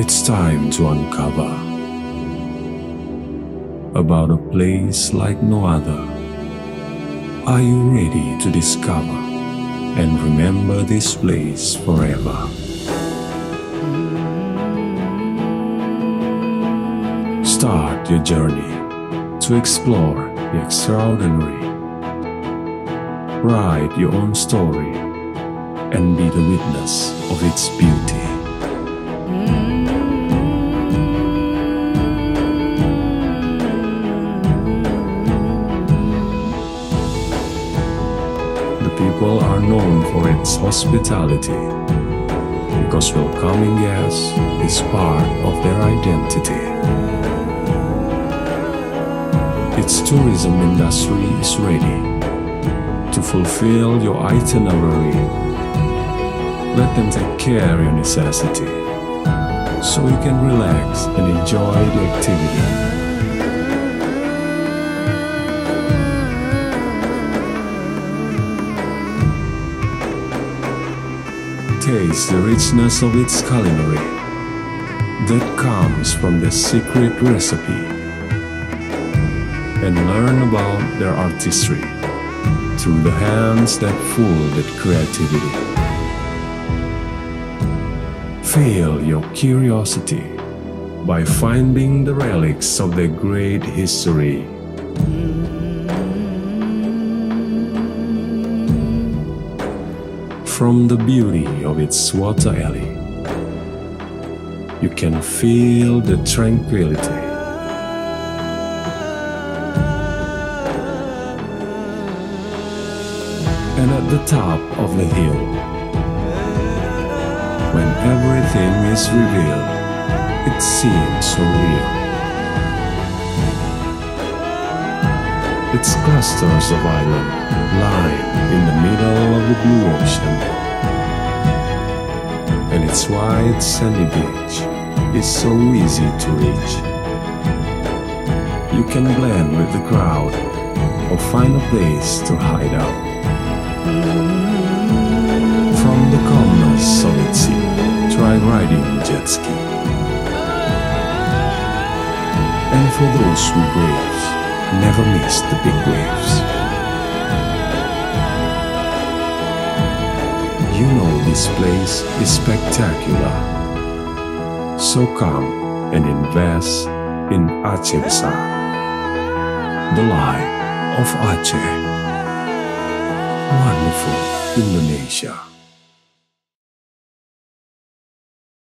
It's time to uncover about a place like no other. Are you ready to discover and remember this place forever? Start your journey to explore the extraordinary. Write your own story and be the witness of its beauty. People are known for its hospitality because welcoming guests is part of their identity. Its tourism industry is ready to fulfill your itinerary. Let them take care of your necessity so you can relax and enjoy the activity. Taste the richness of its culinary that comes from the secret recipe and learn about their artistry through the hands that full with creativity. Fill your curiosity by finding the relics of their great history. From the beauty of its water alley, you can feel the tranquility. And at the top of the hill, when everything is revealed, it seems so real. Its clusters of islands lie in the middle of the blue ocean, and its wide sandy beach is so easy to reach. You can blend with the crowd or find a place to hide out. From the calmness of its sea, try riding jet ski. And for those who brave, never miss the big waves. You know this place is spectacular. So come and invest in Aceh Besar, the light of Aceh. Wonderful Indonesia.